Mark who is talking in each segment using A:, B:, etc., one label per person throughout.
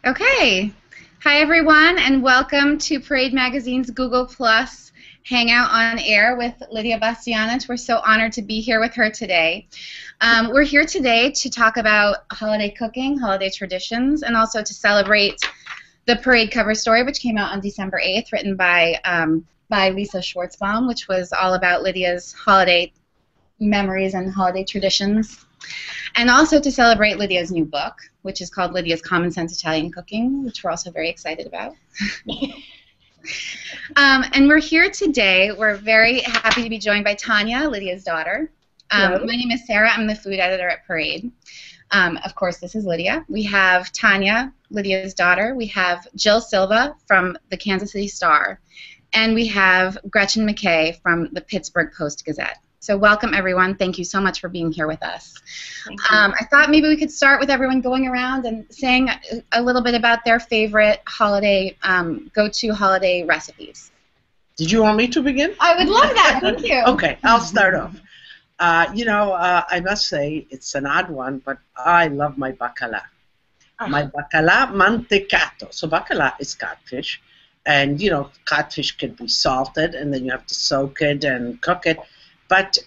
A: Okay. Hi, everyone, and welcome to Parade Magazine's Google Plus Hangout on Air with Lidia Bastianich. We're so honored to be here with her today. We're here today to talk about holiday cooking, holiday traditions, and also to celebrate the Parade cover story, which came out on December 8th, written by Lisa Schwartzbaum, which was all about Lydia's holiday memories and holiday traditions. And also to celebrate Lydia's new book, which is called Lydia's Common Sense Italian Cooking, which we're also very excited about. And we're here today. We're very happy to be joined by Tanya, Lydia's daughter. My name is Sarah. I'm the food editor at Parade. Of course, this is Lydia. We have Tanya, Lydia's daughter. We have Jill Silva from the Kansas City Star. And we have Gretchen McKay from the Pittsburgh Post-Gazette. So welcome, everyone. Thank you so much for being here with us. I thought maybe we could start with everyone going around and saying a little bit about their favorite holiday, go-to holiday recipes.
B: Did you want me to begin?
A: I would love that. Thank you.
B: Okay, I'll start off. I must say it's an odd one, but I love my bacala. My bacala mantecato. So bacala is catfish, and catfish can be salted, and then you have to soak it and cook it. But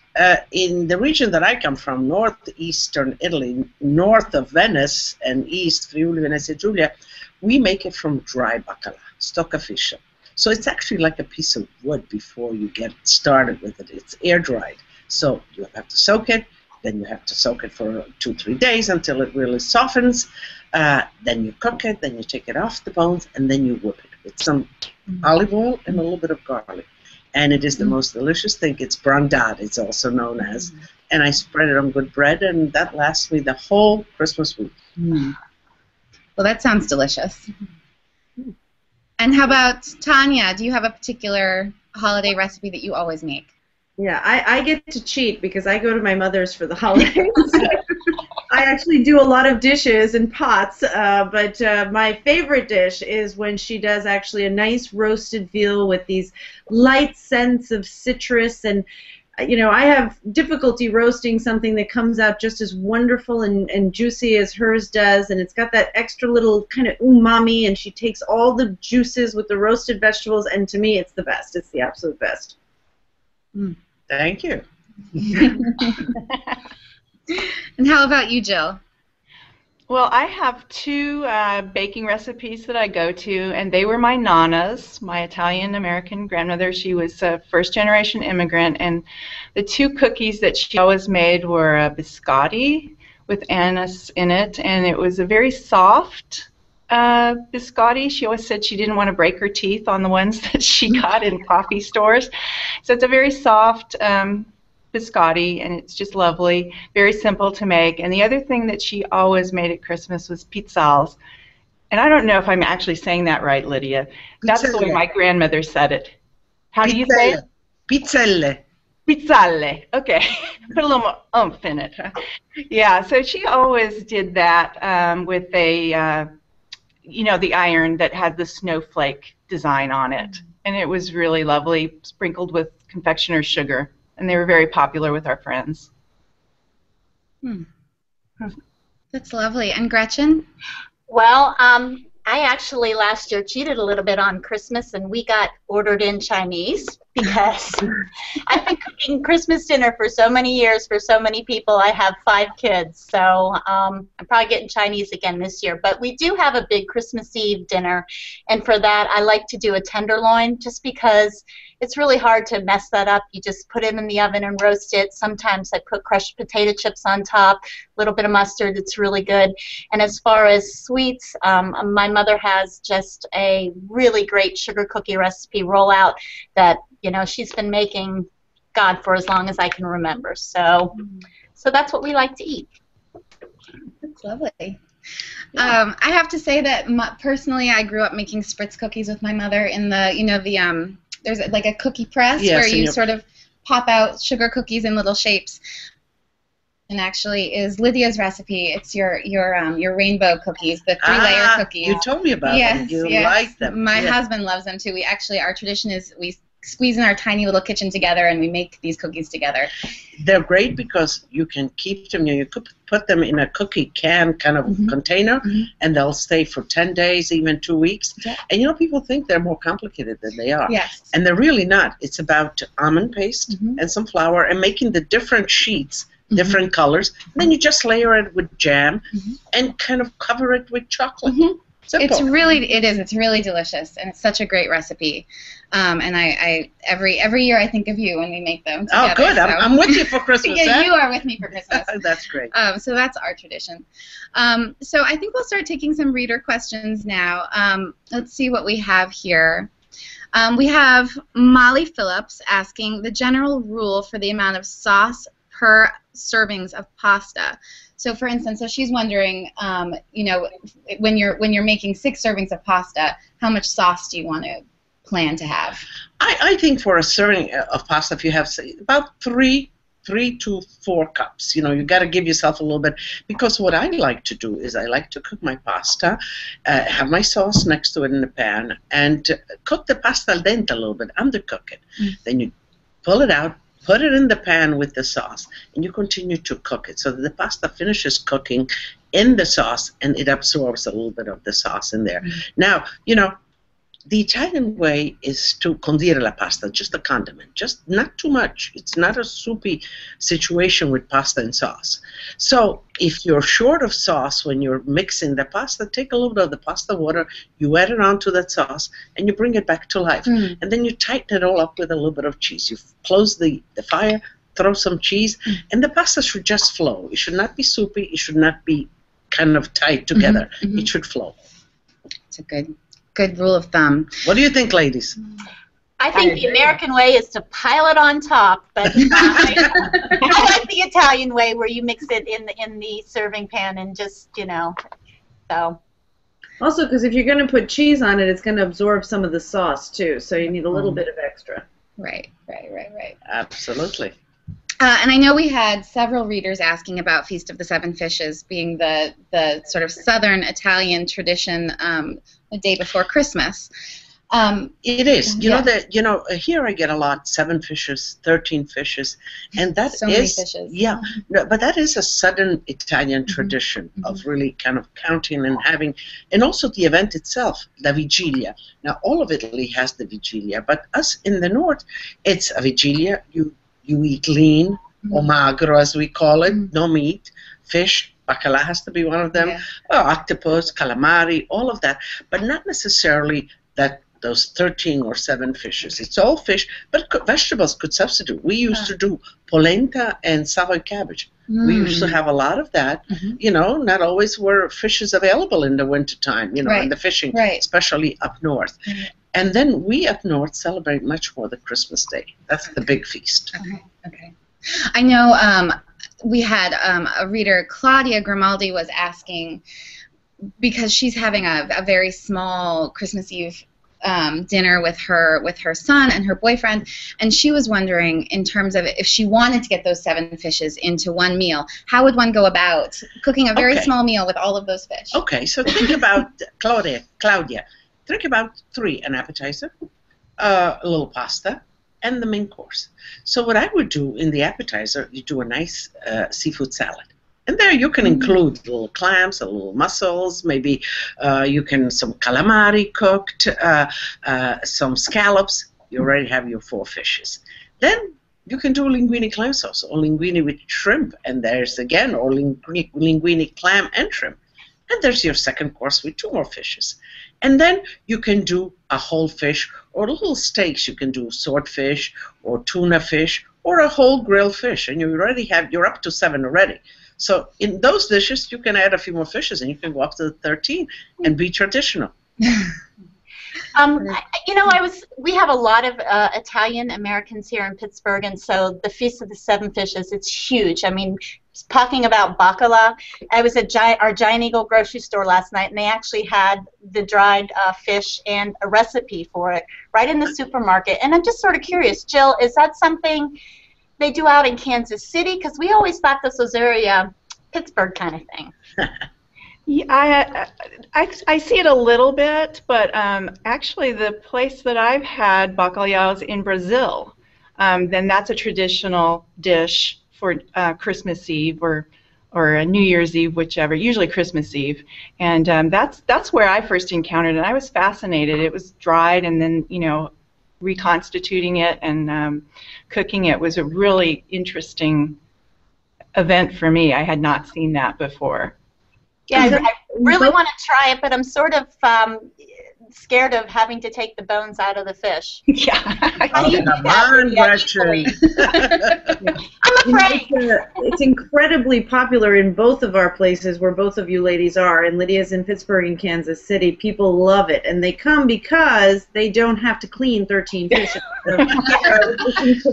B: in the region that I come from, northeastern Italy, north of Venice and east, Friuli, Venezia Giulia, we make it from dry bacala, stoccafiscio. So it's actually like a piece of wood before you get started with it. It's air dried. So you have to soak it, then you have to soak it for 2-3 days until it really softens. Then you cook it, then you take it off the bones, and then you whip it with some olive oil and a little bit of garlic. And it is the most delicious thing. It's brandade, it's also known as. And I spread it on good bread, and that lasts me the whole Christmas week.
A: Well, that sounds delicious. And how about Tanya? Do you have a particular holiday recipe that you always make?
C: Yeah, I get to cheat because I go to my mother's for the holidays. I actually do a lot of dishes and pots, but my favorite dish is when she does actually a nice roasted veal with these light scents of citrus. And, I have difficulty roasting something that comes out just as wonderful and juicy as hers does, and it's got that extra little kind of umami, and she takes all the juices with the roasted vegetables, and to me it's the best. It's the absolute best.
B: Thank you.
A: And how about you, Jill?
D: Well, I have two baking recipes that I go to, and they were my Nana's, my Italian-American grandmother. She was a first-generation immigrant, and the two cookies that she always made were biscotti with anise in it, and it was a very soft biscotti. She always said she didn't want to break her teeth on the ones that she got in coffee stores. So it's a very soft biscotti, and it's just lovely, very simple to make. And the other thing that she always made at Christmas was pizzelles. And I don't know if I'm actually saying that right, Lydia. That's the way my grandmother said it. How do you say it?
B: Pizzelle.
D: Pizzelle. Okay. Put a little more oomph in it. Yeah, so she always did that with a the iron that had the snowflake design on it. And it was really lovely, sprinkled with confectioner's sugar. And they were very popular with our friends.
A: That's lovely. And Gretchen?
E: Well, I actually last year cheated a little bit on Christmas, and we got ordered in Chinese because I've been cooking Christmas dinner for so many years for so many people. I have 5 kids, so I'm probably getting Chinese again this year. But we do have a big Christmas Eve dinner, and for that I like to do a tenderloin just because it's really hard to mess that up. You just put it in the oven and roast it. Sometimes I put crushed potato chips on top, a little bit of mustard. It's really good. And as far as sweets, my mother has just a really great sugar cookie recipe rollout that she's been making, God, for as long as I can remember. So that's what we like to eat.
A: That's lovely. I have to say that personally, I grew up making spritz cookies with my mother in the there's like a cookie press where you sort of pop out sugar cookies in little shapes. And actually is Lydia's recipe. It's your rainbow cookies, the 3-layer cookies.
B: You told me about them. You like them.
A: My husband loves them too. Our tradition is we squeeze in our tiny little kitchen together and we make these cookies together.
B: They're great because you can keep them. You could put them in a cookie can kind of container, and they'll stay for 10 days, even 2 weeks.
A: Yeah.
B: And people think they're more complicated than they are.
A: Yes.
B: And they're really not. It's about almond paste and some flour and making the different sheets different colors. And then you just layer it with jam and kind of cover it with chocolate. Simple.
A: It's really delicious, and it's such a great recipe. And I every year I think of you when we make them together.
B: Oh, good.
A: So.
B: I'm with you for Christmas.
A: Yeah, you are with me for Christmas.
B: That's great.
A: So that's our tradition. So I think we'll start taking some reader questions now. Let's see what we have here. We have Molly Phillips asking the general rule for the amount of sauce per servings of pasta. So, for instance, she's wondering, when you're making 6 servings of pasta, how much sauce do you want to plan to have?
B: I think for a serving of pasta, if you have about 3 to 4 cups, you got to give yourself a little bit, because what I like to do is I like to cook my pasta, have my sauce next to it in the pan, and cook the pasta al dente a little bit, undercook it. Then you pull it out, put it in the pan with the sauce, and you continue to cook it so that the pasta finishes cooking in the sauce and it absorbs a little bit of the sauce in there. Now, the Italian way is to condire la pasta, just a condiment, just not too much. It's not a soupy situation with pasta and sauce. So if you're short of sauce when you're mixing the pasta, take a little bit of the pasta water, you add it onto that sauce, and you bring it back to life. And then you tighten it all up with a little bit of cheese. You close the fire, throw some cheese, and the pasta should just flow. It should not be soupy. It should not be kind of tied together. It should flow.
A: It's a good rule of thumb.
B: What do you think, ladies?
E: I think the American way is to pile it on top, but I like the Italian way where you mix it in the serving pan and just, so.
C: Also, because if you're going to put cheese on it, it's going to absorb some of the sauce, too, so you need a little bit of extra.
A: Right.
B: Absolutely.
A: And I know we had several readers asking about Feast of the Seven Fishes being the sort of southern Italian tradition the day before Christmas.
B: It is. Here I get a lot, 7 fishes, 13 fishes, and that
A: so
B: is,
A: many fishes.
B: Yeah, no, but that is a southern Italian tradition of really kind of counting and having, and also the event itself, La Vigilia. Now, all of Italy has the Vigilia, but us in the north, it's a Vigilia. You eat lean, or magro as we call it, no meat, fish, bacala has to be one of them, octopus, calamari, all of that, but not necessarily those 13 or 7 fishes. It's all fish, but vegetables could substitute. We used to do polenta and Savoy cabbage. We used to have a lot of that. Not always were fishes available in the wintertime, in the fishing, especially up north. And then we up north celebrate much more the Christmas Day. That's the big feast.
A: Okay. I know we had a reader, Claudia Grimaldi, was asking, because she's having a very small Christmas Eve dinner with her son and her boyfriend, and she was wondering, in terms of if she wanted to get those 7 fishes into one meal, how would one go about cooking a very small meal with all of those fish?
B: Okay, so think about Claudia. Think about 3: an appetizer, a little pasta, and the main course. So what I would do in the appetizer, you do a nice seafood salad. And there you can include little clams, a little mussels, maybe some calamari cooked, some scallops. You already have your 4 fishes. Then you can do linguine clam sauce, or linguine with shrimp, and there's again, or linguine clam and shrimp. And there's your second course with 2 more fishes. And then you can do a whole fish, or little steaks. You can do swordfish, or tuna fish, or a whole grilled fish, and you're up to 7 already. So in those dishes, you can add a few more fishes, and you can go up to 13 and be traditional.
E: We have a lot of Italian Americans here in Pittsburgh, and so the Feast of the Seven Fishes, it's huge. I mean, talking about bacala, I was at our Giant Eagle grocery store last night, and they actually had the dried fish and a recipe for it right in the supermarket. And I'm just sort of curious, Jill, is that something they do out in Kansas City? Because we always thought this was very Pittsburgh kind of thing.
D: Yeah, I see it a little bit, but actually the place that I've had bacalhau is in Brazil. Then that's a traditional dish for Christmas Eve or New Year's Eve, whichever. Usually Christmas Eve, and that's where I first encountered it. And I was fascinated. It was dried, and then reconstituting it and cooking it was a really interesting event for me. I had not seen that before.
E: Yeah, I really want to try it, but I'm sort of scared of having to take the bones out of the fish.
D: Yeah.
B: Come on, Gretchen.
E: I'm afraid.
C: It's incredibly popular in both of our places where both of you ladies are. And Lydia's in Pittsburgh and Kansas City. People love it. And they come because they don't have to clean 13 fish. So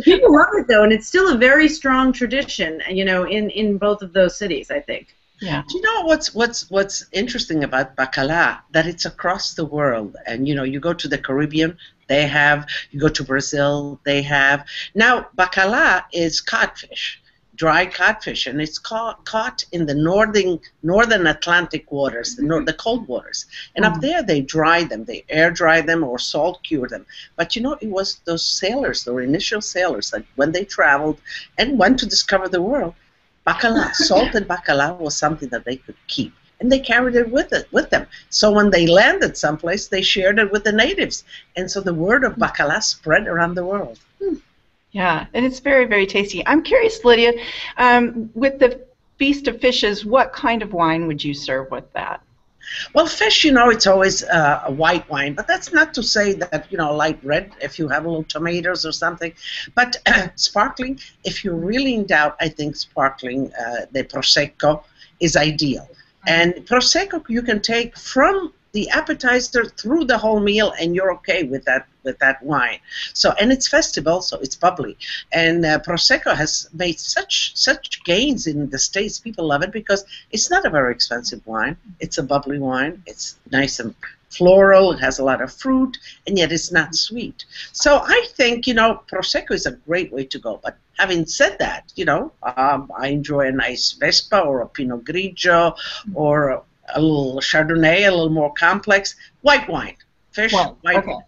C: people love it, though. And it's still a very strong tradition, in both of those cities, I think.
D: Yeah.
B: Do you know what's interesting about bacalhau? That it's across the world, and you go to the Caribbean, they have. You go to Brazil, they have. Now bacalhau is codfish, dry codfish, and it's caught in the northern Atlantic waters, the cold waters, and up there they dry them, they air dry them or salt cure them. But it was those sailors, the initial sailors, that when they traveled and went to discover the world. Bacalhau, salted bacalhau was something that they could keep, and they carried it with them. So when they landed someplace, they shared it with the natives, and so the word of bacalhau spread around the world.
D: Yeah, and it's very, very tasty. I'm curious, Lydia, with the Feast of Fishes, what kind of wine would you serve with that?
B: Well, fish, it's always a white wine, but that's not to say that, light red if you have a little tomatoes or something. But sparkling, if you're really in doubt, I think sparkling, the Prosecco, is ideal. And Prosecco you can take from the appetizer through the whole meal, and you're okay with that wine. So, and it's festive also, it's bubbly. And Prosecco has made such gains in the States. People love it because it's not a very expensive wine. It's a bubbly wine. It's nice and floral. It has a lot of fruit, and yet it's not sweet. So I think, Prosecco is a great way to go. But having said that, I enjoy a nice Vespa or a Pinot Grigio or a little Chardonnay, a little more complex. White wine. Fish, white wine.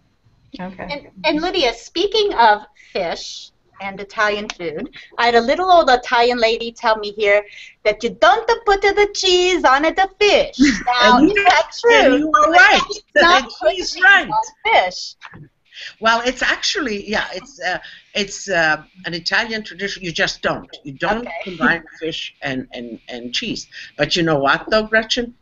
D: Okay.
E: And Lydia, speaking of fish and Italian food, I had a little old Italian lady tell me here that you don't put the cheese on the fish. Now, is that true?
B: You are right.
E: She's right. On fish.
B: Well, it's actually, it's an Italian tradition. You just don't. You don't combine fish and cheese. But you know what, though, Gretchen?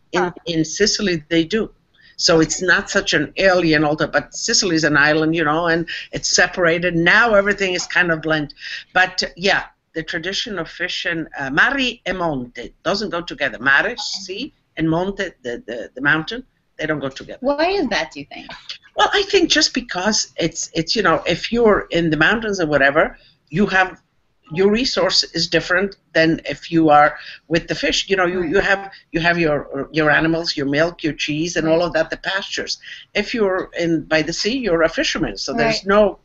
B: In Sicily, they do. So it's not such an alien altar, but Sicily is an island, and it's separated. Now everything is kind of blended. But, the tradition of fish and mare e monte doesn't go together. Mare, sea, and monte, the mountain, they don't go together.
A: Why is that, do you think?
B: Well, I think just because it's if you're in the mountains or whatever, you have your resource is different than if you are with the fish. You have your animals, your milk, your cheese, and all of that, the pastures. If you're by the sea, you're a fisherman, so there's no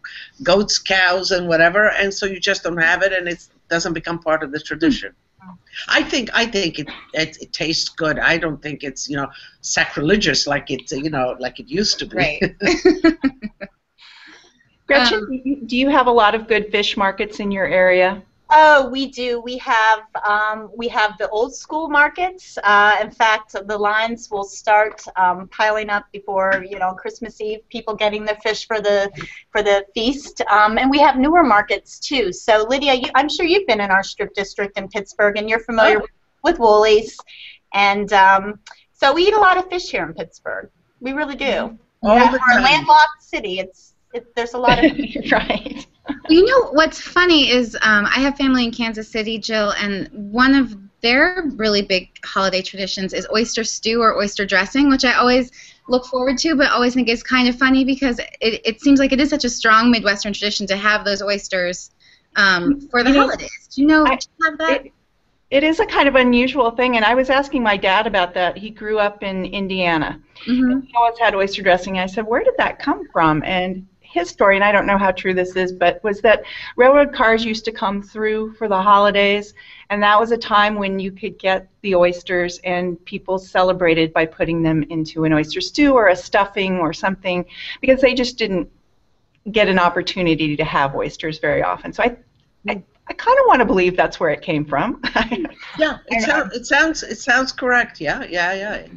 B: goats, cows, and whatever, and so you just don't have it, and it doesn't become part of the tradition. I think it tastes good. I don't think it's sacrilegious like it like it used to be.
A: Right.
D: Gretchen, do you have a lot of good fish markets in your area?
E: Oh, we do. We have the old school markets. In fact, the lines will start piling up before Christmas Eve. People getting their fish for the feast, and we have newer markets too. So Lydia, I'm sure you've been in our strip district in Pittsburgh, and you're familiar with Woolies, and so we eat a lot of fish here in Pittsburgh. We really do. We're a landlocked city. There's a lot of
D: right.
A: You know what's funny is I have family in Kansas City, Jill, and one of their really big holiday traditions is oyster stew or oyster dressing, which I always look forward to, but always think is kind of funny because it seems like it is such a strong Midwestern tradition to have those oysters for the holidays. Do you know? Do you have that?
D: It is a kind of unusual thing, and I was asking my dad about that. He grew up in Indiana. And he always had oyster dressing. I said, where did that come from? And his story, and I don't know how true this is, but was that railroad cars used to come through for the holidays, and that was a time when you could get the oysters, and people celebrated by putting them into an oyster stew or a stuffing or something, because they just didn't get an opportunity to have oysters very often. So I kind of want to believe that's where it came from.
B: Yeah, it sounds correct. Yeah.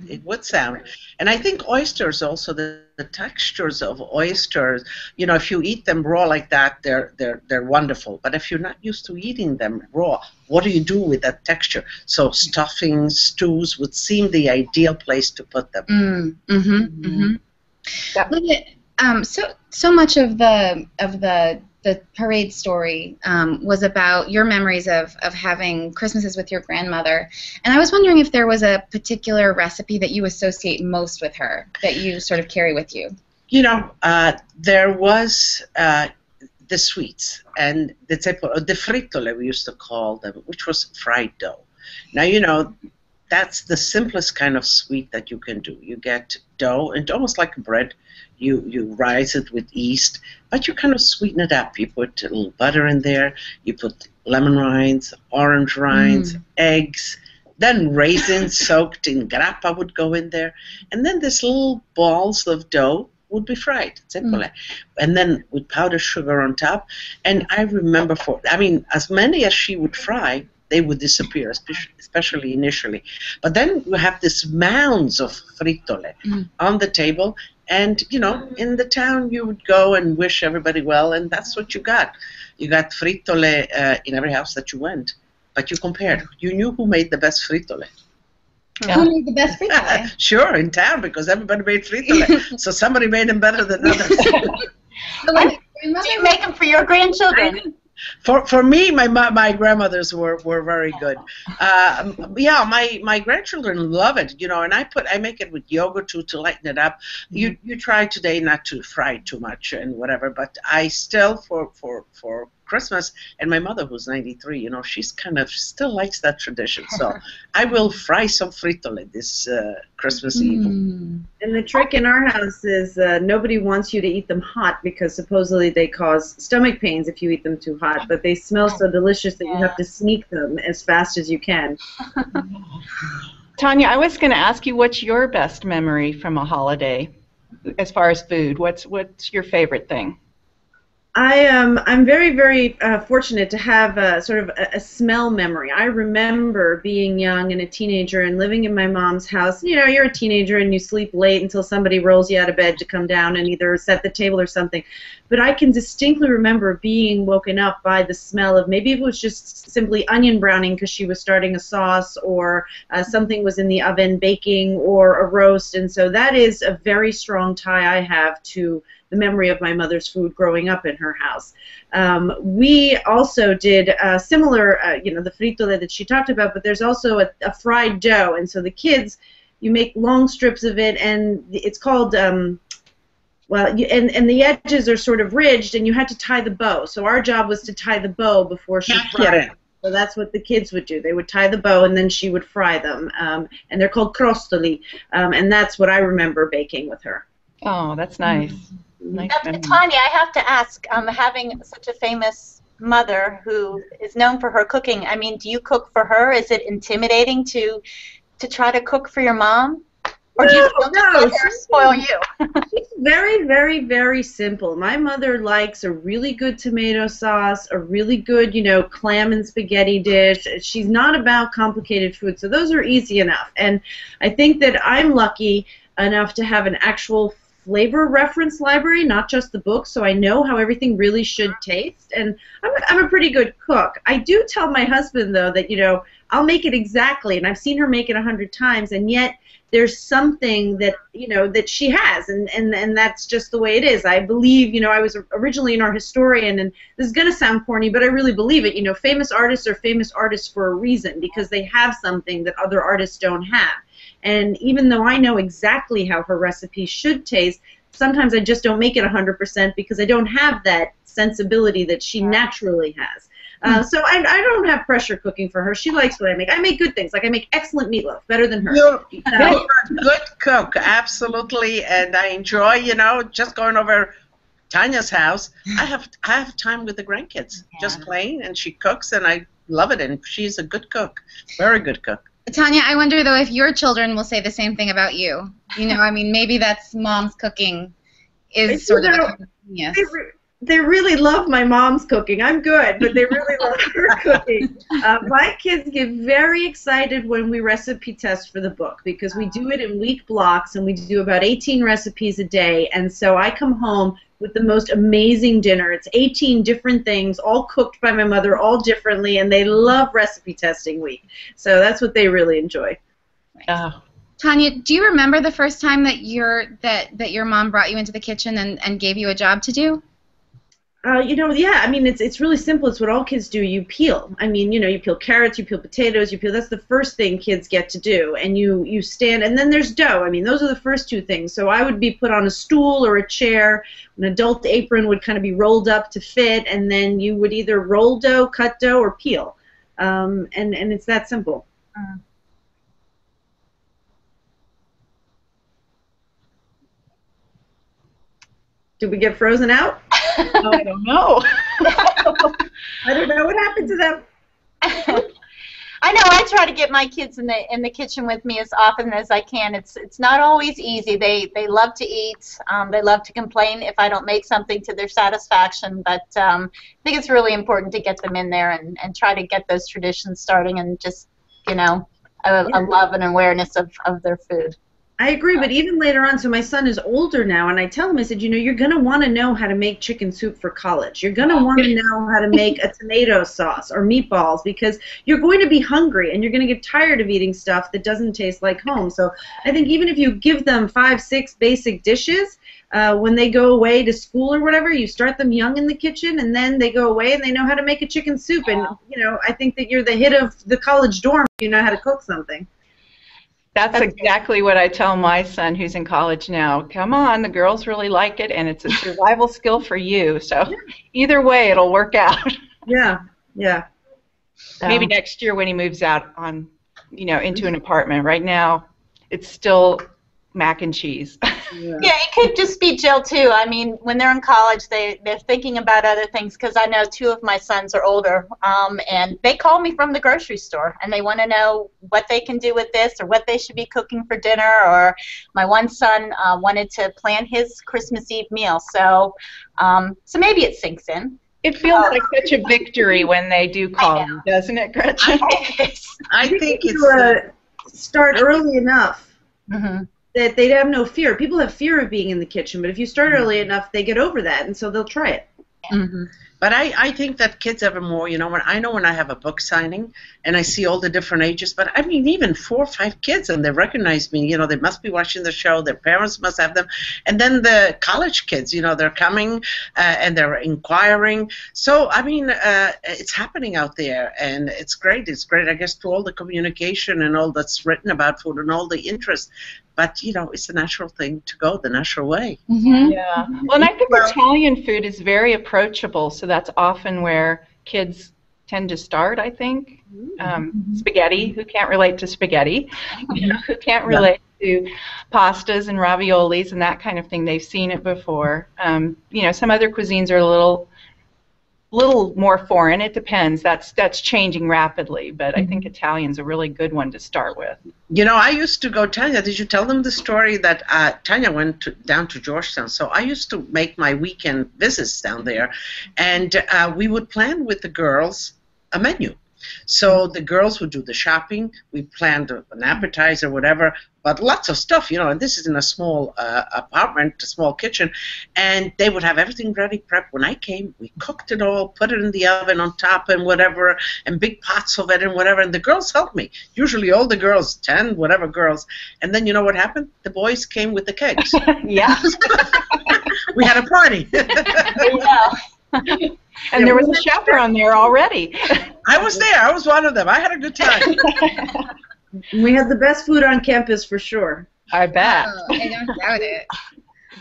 B: It would sound. And I think oysters also, the textures of oysters, you know, if you eat them raw like that, they're wonderful. But if you're not used to eating them raw, what do you do with that texture? So stuffing, stews would seem the ideal place to put them.
A: Yeah. So much of the parade story was about your memories of having Christmases with your grandmother, and I was wondering if there was a particular recipe that you associate most with her, that you sort of carry with you.
B: You know, there was the sweets, and the frittole we used to call them, which was fried dough. Now, you know, that's the simplest kind of sweet that you can do. You get dough, and almost like bread, you rise it with yeast, but you kind of sweeten it up. You put a little butter in there, you put lemon rinds, orange rinds, eggs, then raisins soaked in grappa would go in there, and then these little balls of dough would be fried, simple. And then with powdered sugar on top. And I remember, as many as she would fry, they would disappear, especially initially. But then you have these mounds of frittole on the table, and, you know, in the town you would go and wish everybody well, and that's what you got. You got frittole in every house that you went, but you compared. You knew who made the best frittole.
A: Yeah. Who made the best frittole?
B: Sure, in town, because everybody made frittole. So somebody made them better than others.
E: Do you make them for your grandchildren?
B: For me, my grandmothers were very good. Yeah, my grandchildren love it, you know, and I make it with yogurt to lighten it up. You try today not to fry too much and whatever, but I still for Christmas, and my mother, who's 93, you know, she's kind of still likes that tradition. So I will fry some frittole this Christmas Eve.
C: And the trick in our house is nobody wants you to eat them hot, because supposedly they cause stomach pains if you eat them too hot, but they smell so delicious that you have to sneak them as fast as you can.
D: Tanya, I was going to ask you, what's your best memory from a holiday as far as food? What's your favorite thing?
C: I'm very, very fortunate to have sort of a smell memory. I remember being young and a teenager and living in my mom's house. You know, you're a teenager and you sleep late until somebody rolls you out of bed to come down and either set the table or something. But I can distinctly remember being woken up by the smell of, maybe it was just simply onion browning because she was starting a sauce, or something was in the oven baking, or a roast. And so that is a very strong tie I have to the memory of my mother's food growing up in her house. We also did similar, you know, the frittole that she talked about, but there's also a fried dough, and so the kids, you make long strips of it, and it's called, and the edges are sort of ridged, and you had to tie the bow. So our job was to tie the bow before she fried. So that's what the kids would do. They would tie the bow, and then she would fry them, and they're called crostoli, and that's what I remember baking with her.
D: Oh, that's nice. Nice
E: Tanya, I have to ask, having such a famous mother who is known for her cooking, I mean, do you cook for her? Is it intimidating to try to cook for your mom? Or do you just let her spoil you?
C: It's very, very, very simple. My mother likes a really good tomato sauce, a really good, you know, clam and spaghetti dish. She's not about complicated food, so those are easy enough. And I think that I'm lucky enough to have an actual flavor reference library, not just the book, so I know how everything really should taste, and I'm a pretty good cook. I do tell my husband, though, that, you know, I'll make it exactly, and I've seen her make it 100 times, and yet there's something that, you know, that she has, and that's just the way it is. I believe, you know, I was originally an art historian, and this is going to sound corny, but I really believe it. You know, famous artists are famous artists for a reason, because they have something that other artists don't have. And even though I know exactly how her recipe should taste, sometimes I just don't make it 100% because I don't have that sensibility that she naturally has. So I don't have pressure cooking for her. She likes what I make. I make good things. Like I make excellent meatloaf, better than her.
B: You're a good cook, absolutely. And I enjoy, you know, just going over Tanya's house, I have time with the grandkids, just playing, and she cooks, and I love it, and she's a good cook, very good cook.
A: Tanya, I wonder, though, if your children will say the same thing about you. You know, I mean, maybe that's mom's cooking is sort of a genius.
C: They really love my mom's cooking. I'm good, but they really love her cooking. My kids get very excited when we recipe test for the book because we do it in week blocks, and we do about 18 recipes a day, and so I come home with the most amazing dinner. It's 18 different things, all cooked by my mother, all differently, and they love recipe testing week. So that's what they really enjoy.
A: Tanya, do you remember the first time that your mom brought you into the kitchen and gave you a job to do?
C: You know, yeah, I mean, it's really simple. It's what all kids do. You peel. I mean, you know, you peel carrots, you peel potatoes, that's the first thing kids get to do. And you stand, and then there's dough. I mean, those are the first two things. So I would be put on a stool or a chair. An adult apron would kind of be rolled up to fit, and then you would either roll dough, cut dough, or peel. And it's that simple. Did we get frozen out?
D: I don't know.
C: I don't know what happened to them.
E: I know. I try to get my kids in the kitchen with me as often as I can. It's not always easy. They love to eat. They love to complain if I don't make something to their satisfaction. But I think it's really important to get them in there and try to get those traditions starting and just, you know, a love and awareness of their food.
C: I agree, but even later on, so my son is older now, and I tell him, I said, you know, you're going to want to know how to make chicken soup for college. You're going to want to know how to make a tomato sauce or meatballs because you're going to be hungry, and you're going to get tired of eating stuff that doesn't taste like home. So I think even if you give them 5, 6 basic dishes, when they go away to school or whatever, you start them young in the kitchen, and then they go away and they know how to make a chicken soup. And, you know, I think that you're the hit of the college dorm if you know how to cook something.
D: That's exactly what I tell my son who's in college now. Come on, the girls really like it, and it's a survival skill for you. So either way, it'll work out.
C: Yeah.
D: Maybe next year when he moves out on, you know, into an apartment. Right now, it's still mac and cheese.
E: Yeah, it could just be Jill too. I mean, when they're in college, they're thinking about other things because I know 2 of my sons are older, and they call me from the grocery store, and they want to know what they can do with this or what they should be cooking for dinner. Or my one son wanted to plan his Christmas Eve meal, so maybe it sinks in.
D: It feels like such a victory when they do call you, doesn't it, Gretchen?
B: I think it's
C: start early enough.
E: Mm-hmm.
C: That they have no fear. People have fear of being in the kitchen, but if you start early enough, they get over that, and so they'll try it.
B: Mm-hmm. But I think that kids have a more, you know, when I have a book signing and I see all the different ages, but I mean even 4 or 5 kids and they recognize me, you know, they must be watching the show, their parents must have them, and then the college kids, you know, they're coming and they're inquiring. So, I mean, it's happening out there and it's great. It's great, I guess, to all the communication and all that's written about food and all the interest. But, you know, it's the natural thing to go, the natural way.
A: Mm-hmm.
D: Yeah. Well, and I think Italian food is very approachable, so that's often where kids tend to start, I think. Spaghetti, who can't relate to spaghetti? You know, who can't relate to pastas and raviolis and that kind of thing. They've seen it before. You know, some other cuisines are a little more foreign. It depends. That's changing rapidly, but I think Italian's a really good one to start with.
B: You know, I used to go, Tanya, did you tell them the story that Tanya went down to Georgetown? So I used to make my weekend visits down there, and we would plan with the girls a menu. So the girls would do the shopping. We planned an appetizer, whatever, but lots of stuff, you know, and this is in a small apartment, a small kitchen, and they would have everything ready, prepped. When I came, we cooked it all, put it in the oven on top and whatever, and big pots of it and whatever, and the girls helped me. Usually all the girls, 10, whatever girls, and then you know what happened? The boys came with the cakes.
D: Yeah.
B: We had a party.
D: And there was a chaperone there already.
B: I was there. I was one of them. I had a good time.
C: We had the best food on campus for sure.
D: I bet.
A: Oh, I don't doubt it.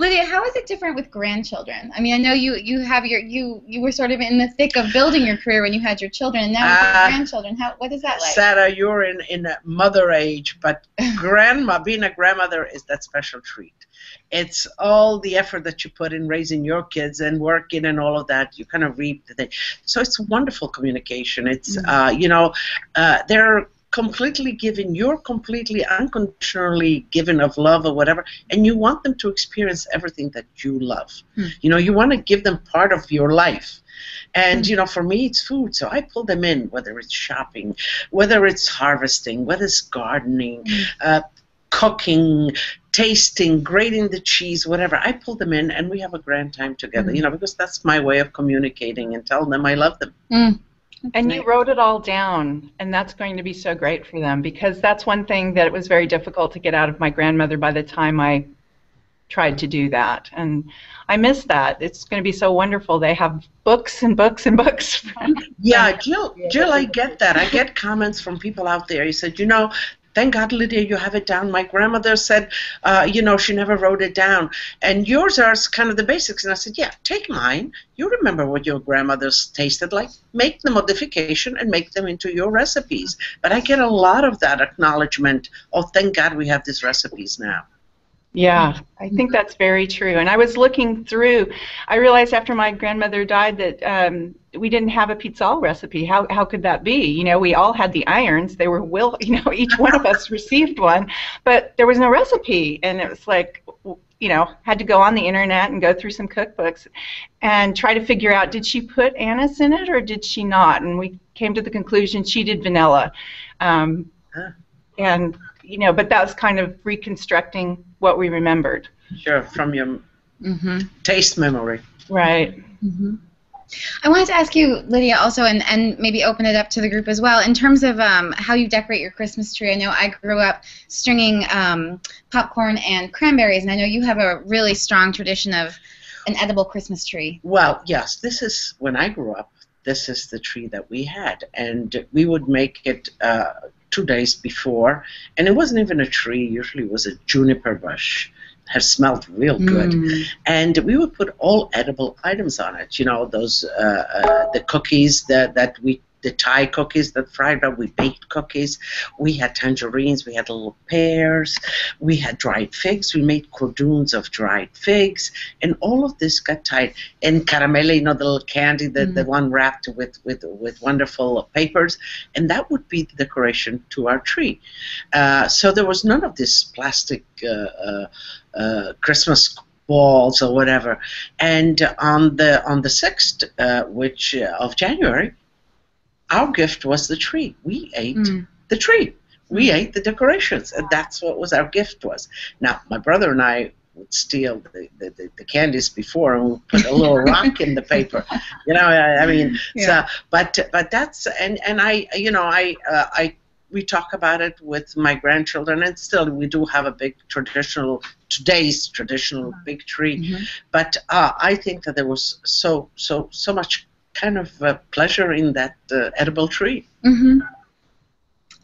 A: Lydia, how is it different with grandchildren? I mean, I know you were sort of in the thick of building your career when you had your children, and now with your grandchildren, what is that like?
B: Sarah, you're in mother age, but being a grandmother is that special treat. It's all the effort that you put in raising your kids and working and all of that. You kind of reap the thing. So it's wonderful communication. It's they're completely given. You're completely unconditionally given of love or whatever, and you want them to experience everything that you love. You want to give them part of your life. And, for me, it's food. So I pull them in, whether it's shopping, whether it's harvesting, whether it's gardening, cooking, tasting, grating the cheese, whatever. I pull them in, and we have a grand time together, because that's my way of communicating and telling them I love them.
D: And you wrote it all down, and that's going to be so great for them, because that's one thing that it was very difficult to get out of my grandmother by the time I tried to do that. And I miss that. It's going to be so wonderful. They have books and books and books.
B: Yeah, Jill, I get that. I get comments from people out there. He said, thank God, Lydia, you have it down. My grandmother said, she never wrote it down. And yours are kind of the basics. And I said, yeah, take mine. You remember what your grandmother's tasted like. Make the modification and make them into your recipes. But I get a lot of that acknowledgement. Oh, thank God we have these recipes now.
D: Yeah, I think that's very true. And I was looking through, I realized after my grandmother died that we didn't have a pizzelle recipe. How could that be? We all had the irons. They were each one of us received one, but there was no recipe. And it was like, had to go on the internet and go through some cookbooks and try to figure out, did she put anise in it or did she not? And we came to the conclusion she did vanilla. And but that was kind of reconstructing what we remembered.
B: Sure, from your taste memory.
D: Right.
A: I wanted to ask you, Lydia, also, and maybe open it up to the group as well, in terms of how you decorate your Christmas tree. I know I grew up stringing popcorn and cranberries, and I know you have a really strong tradition of an edible Christmas tree.
B: Well, yes, this is, when I grew up, this is the tree that we had, and we would make it 2 days before, and it wasn't even a tree. Usually it was a juniper bush. It had smelled real good. And we would put all edible items on it. Those the cookies the Thai cookies that fried up. We baked cookies. We had tangerines. We had little pears. We had dried figs. We made cordoons of dried figs, and all of this got tied. And caramelle, the little candy, the one wrapped with wonderful papers, and that would be the decoration to our tree. So there was none of this plastic Christmas balls or whatever. And on the 6th, of January, our gift was the tree. We ate the tree. We ate the decorations, and that's what was our gift was. Now, my brother and I would steal the candies before, and we'd put a little rock in the paper. So, but that's, and we talk about it with my grandchildren, and still we do have a big today's traditional big tree. But I think that there was so much kind of pleasure in that edible tree.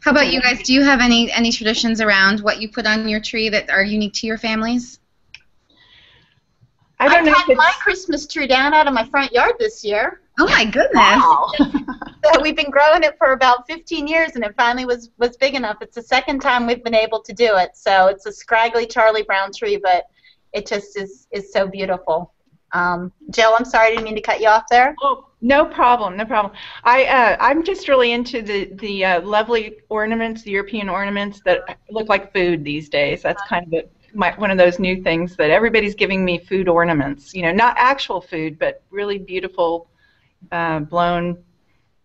A: How about you guys? Do you have any traditions around what you put on your tree that are unique to your families?
E: I cut my Christmas tree down out of my front yard this year.
A: Oh my goodness!
E: Wow. So we've been growing it for about 15 years, and it finally was big enough. It's the second time we've been able to do it. So it's a scraggly Charlie Brown tree, but it just is so beautiful. Jill, I'm sorry, I didn't mean to cut you off there.
D: Oh, no problem, no problem. I'm just really into the lovely ornaments, the European ornaments that look like food these days. That's kind of one of those new things that everybody's giving me, food ornaments. Not actual food, but really beautiful, blown.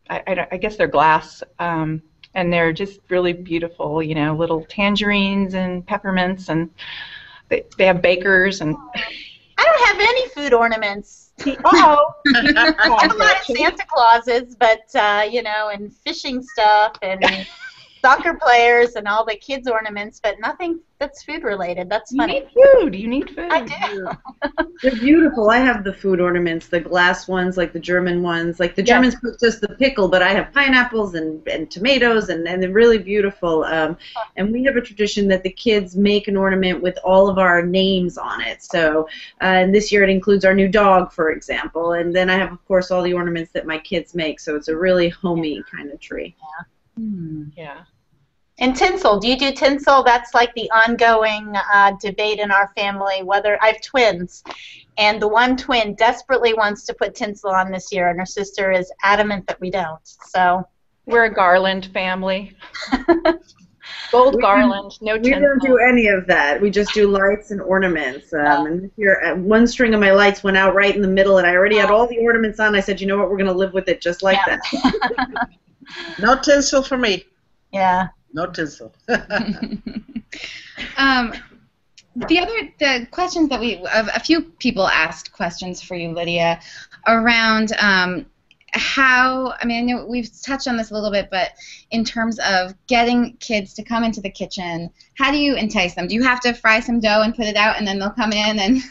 D: I guess they're glass, and they're just really beautiful. Little tangerines and peppermints, and they have bakers and.
E: I don't have any food ornaments.
D: Oh,
E: I have a lot of Santa Clauses, but and fishing stuff and soccer players and all the kids' ornaments, but nothing that's food related. That's funny.
D: You need food. You need food.
E: I do.
C: They're beautiful. I have the food ornaments, the glass ones, like the German ones. Like the Germans put just the pickle, but I have pineapples and tomatoes, and they're really beautiful. And we have a tradition that the kids make an ornament with all of our names on it. So and this year it includes our new dog, for example. And then I have, of course, all the ornaments that my kids make. So it's a really homey kind of tree.
D: Yeah.
E: And tinsel, do you do tinsel? That's like the ongoing debate in our family. Whether I have twins, and the one twin desperately wants to put tinsel on this year, and her sister is adamant that we don't. So
D: We're a garland family. Gold garland, no tinsel.
C: We don't do any of that. We just do lights and ornaments. And this year, one string of my lights went out right in the middle, and I already had all the ornaments on. I said, you know what, we're going to live with it just like that.
B: No tinsel for me.
E: Yeah.
B: No tinsel.
A: The questions that a few people asked questions for you, Lydia, around how, I mean, I know we've touched on this a little bit, but in terms of getting kids to come into the kitchen, how do you entice them? Do you have to fry some dough and put it out and then they'll come in and...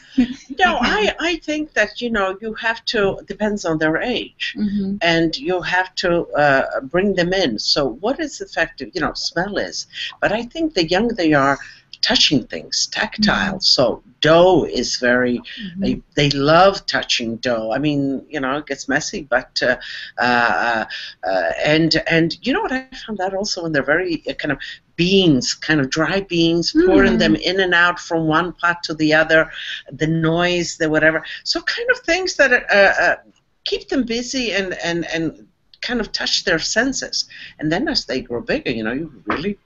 B: No, I think that, you have to, depends on their age, and you have to bring them in. So what is effective? Smell is. But I think the younger they are, touching things, tactile. So dough is very, they love touching dough. I mean, it gets messy, but, and you know what, I found that also when they're very kind of beans, kind of dry beans, pouring them in and out from one pot to the other, the noise, the whatever. So kind of things that keep them busy and kind of touch their senses. And then as they grow bigger, you really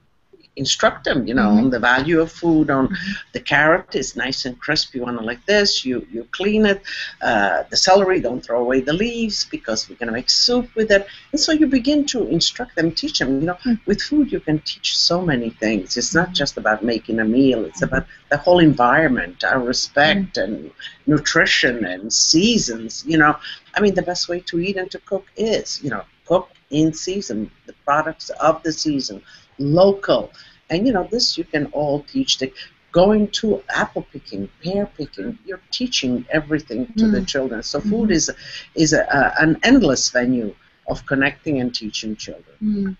B: instruct them, on the value of food, on the carrot is nice and crisp, you want it like this, you clean it, the celery, don't throw away the leaves because we're going to make soup with it. And so you begin to instruct them, teach them, with food you can teach so many things. It's not just about making a meal, it's about the whole environment, our respect and nutrition and seasons, I mean, the best way to eat and to cook is, cook in season, the products of the season, local, and this you can all teach. Going to apple picking, pear picking, you're teaching everything to the children. So food is an endless venue of connecting and teaching children.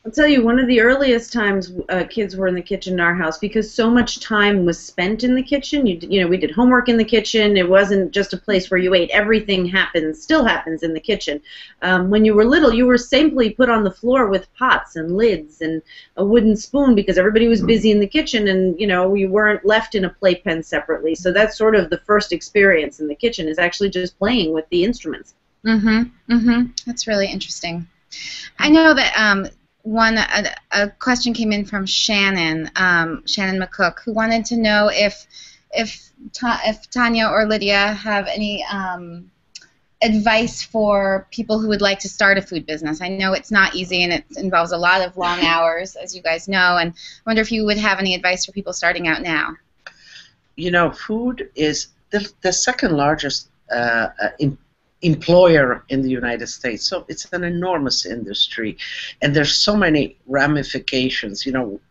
C: I'll tell you, one of the earliest times kids were in the kitchen in our house, because so much time was spent in the kitchen. We did homework in the kitchen. It wasn't just a place where you ate. Everything still happens in the kitchen. When you were little, you were simply put on the floor with pots and lids and a wooden spoon because everybody was busy in the kitchen, and you weren't left in a playpen separately. So that's sort of the first experience in the kitchen, is actually just playing with the instruments.
A: That's really interesting. I know that a question came in from Shannon McCook, who wanted to know if Tanya or Lydia have any advice for people who would like to start a food business. I know it's not easy and it involves a lot of long hours, as you guys know, and I wonder if you would have any advice for people starting out now.
B: Food is the second largest employer in the United States, so it's an enormous industry, and there's so many ramifications.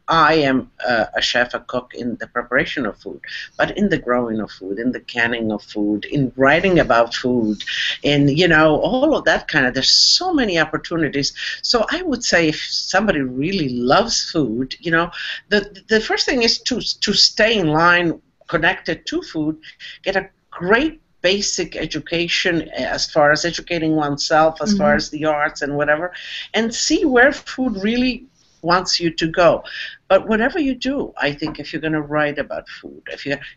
B: I am a chef, a cook in the preparation of food, but in the growing of food, in the canning of food, in writing about food, in all of that kind of. There's so many opportunities. So I would say if somebody really loves food, the first thing is to stay in line, connected to food, get a great basic education as far as educating oneself, as far as the arts and whatever, and see where food really wants you to go. But whatever you do, I think if you're going to write about food,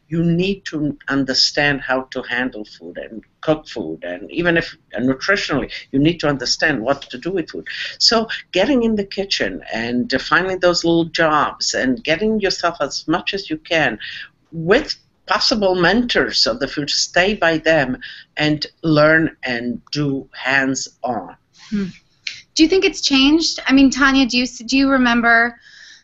B: you need to understand how to handle food and cook food, and even if nutritionally, you need to understand what to do with food. So getting in the kitchen and finding those little jobs and getting yourself as much as you can with possible mentors of the food, stay by them and learn and do hands-on.
A: Do you think it's changed? I mean, Tanya, do you remember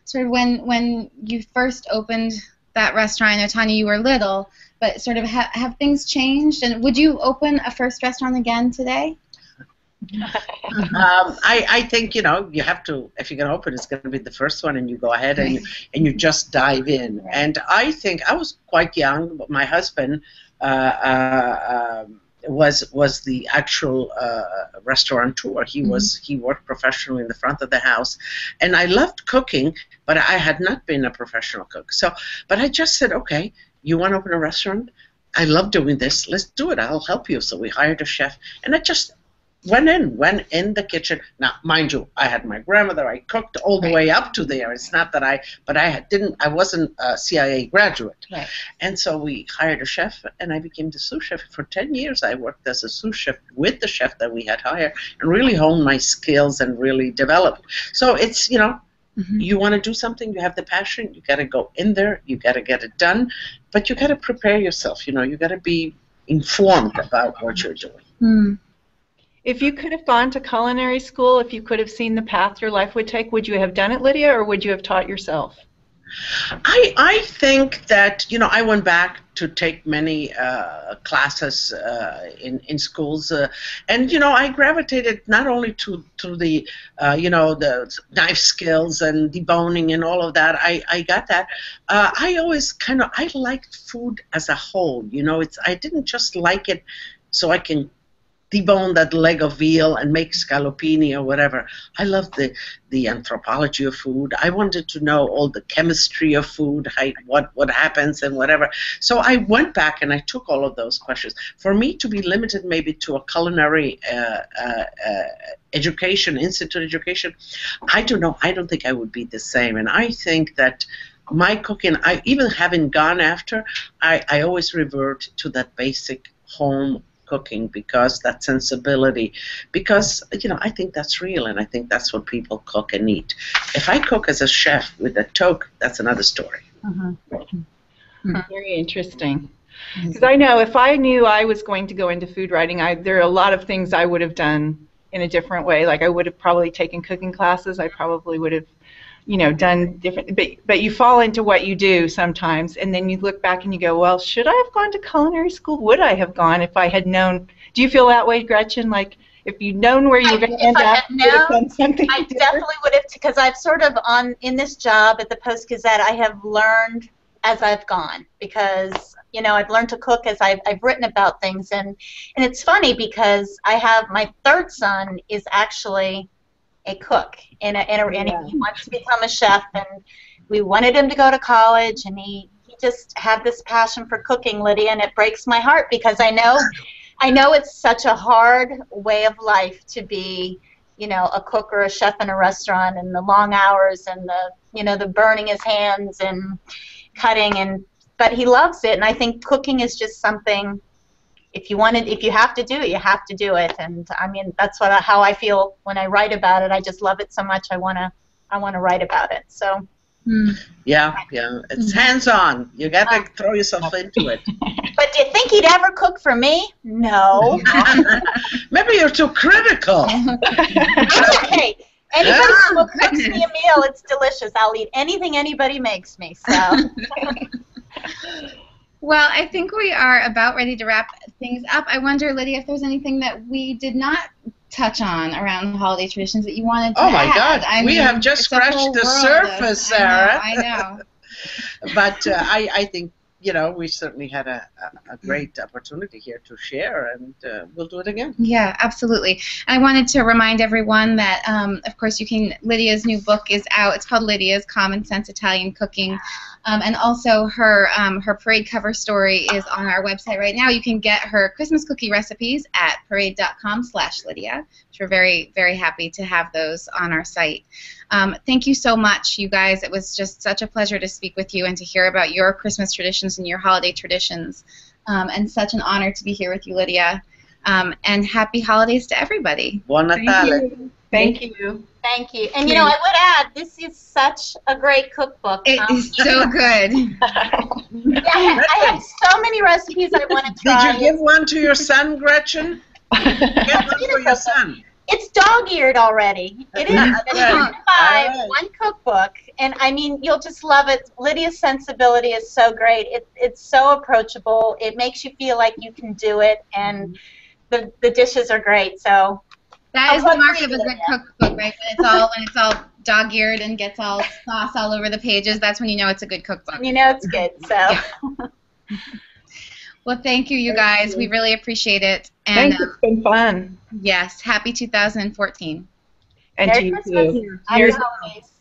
A: sort of when you first opened that restaurant? I know, Tanya, you were little, but sort of have things changed? And would you open a first restaurant again today?
B: I think, you know, you have to, if you're going to open, it's going to be the first one, and you go ahead and you just dive in.
A: Right.
B: And I think I was quite young, but my husband was the actual restaurateur. He worked professionally in the front of the house, and I loved cooking, but I had not been a professional cook. So, but I just said, okay, you want to open a restaurant? I love doing this. Let's do it. I'll help you. So we hired a chef, and I just went in the kitchen. Now, mind you, I had my grandmother. I cooked all the way up to there. It's not that I wasn't a CIA graduate.
A: Right.
B: And so we hired a chef, and I became the sous chef. For 10 years, I worked as a sous chef with the chef that we had hired, and really honed my skills and really developed. So it's, you know, you want to do something, you have the passion, you got to go in there, you got to get it done, but you got to prepare yourself. You know, you got to be informed about what you're doing.
D: If you could have gone to culinary school, if you could have seen the path your life would take, would you have done it, Lidia, or would you have taught yourself?
B: I think that, you know, I went back to take many classes in schools, and, you know, I gravitated not only to the, you know, the knife skills and deboning and all of that. I got that. I always I liked food as a whole. You know, I didn't just like it so I can debone that leg of veal and make scallopini or whatever. I loved the anthropology of food. I wanted to know all the chemistry of food, what happens and whatever. So I went back and I took all of those questions. For me to be limited maybe to a culinary education, institute education, I don't know. I don't think I would be the same. And I think that my cooking, even having gone after, I always revert to that basic home cooking, because that sensibility, because, you know, I think that's real, and I think that's what people cook and eat. If I cook as a chef with a toque, that's another story.
D: Very interesting. Because I know if I knew I was going to go into food writing, there are a lot of things I would have done in a different way. Like I would have probably taken cooking classes. I probably would have, you know, done different, but you fall into what you do sometimes, and then you look back and you go, well, should I have gone to culinary school? Would I have gone if I had known? Do you feel that way, Gretchen? Like if you'd known where you were going to end up, you would have done something
E: I
D: different?
E: definitely would have, because I've sort of in this job at the Post-Gazette, I have learned as I've gone, because, you know, I've learned to cook as I've written about things, and it's funny because I have my third son is actually a cook, and he wants to become a chef, and we wanted him to go to college, and he just had this passion for cooking, Lydia, and it breaks my heart because I know it's such a hard way of life to be, you know, a cook or a chef in a restaurant, and the long hours and the, you know, the burning his hands and cutting, but he loves it, and I think cooking is just something. If you have to do it, you have to do it, and I mean that's how I feel when I write about it. I just love it so much. I wanna write about it. So.
B: Yeah, it's hands-on. You got to throw yourself into it.
E: But do you think he'd ever cook for me? No.
B: Maybe you're too critical.
E: Okay. Anybody who cooks me a meal, it's delicious. I'll eat anything anybody makes me. So.
A: Well, I think we are about ready to wrap things up. I wonder, Lydia, if there's anything that we did not touch on around the holiday traditions that you wanted to add.
B: Oh, my God. We have just scratched the surface, Sarah.
A: I know.
B: But I think, you know, we certainly had a great opportunity here to share, and we'll do it again.
A: Yeah, absolutely. I wanted to remind everyone that, of course, Lydia's new book is out. It's called Lydia's Common Sense Italian Cooking. And also her parade cover story is on our website right now. You can get her Christmas cookie recipes at parade.com/Lydia, which we're very, very happy to have those on our site. Thank you so much, you guys. It was just such a pleasure to speak with you and to hear about your Christmas traditions and your holiday traditions. And such an honor to be here with you, Lydia. And happy holidays to everybody.
B: Buon Natale.
D: Thank you.
E: Thank you. And, you know, I would add, this is such a great cookbook.
A: It is so good.
E: Yeah, I have so many recipes I want to try.
B: Did you give one to your son, Gretchen? Get one for your son.
E: It's dog-eared already. It is. One cookbook, and I mean, you'll just love it. Lydia's sensibility is so great. It's so approachable. It makes you feel like you can do it, and the dishes are great. So
A: That is the mark of a good cookbook, right? When it's all dog-eared and gets all sauce all over the pages, that's when you know it's a good cookbook.
E: You know it's good, so.
A: Yeah. Well, thank you guys. We really appreciate it. And
D: Thanks. It's been fun.
A: yes, happy 2014.
D: And
E: Merry
D: to you
E: Christmas.
D: too.
E: Happy holidays.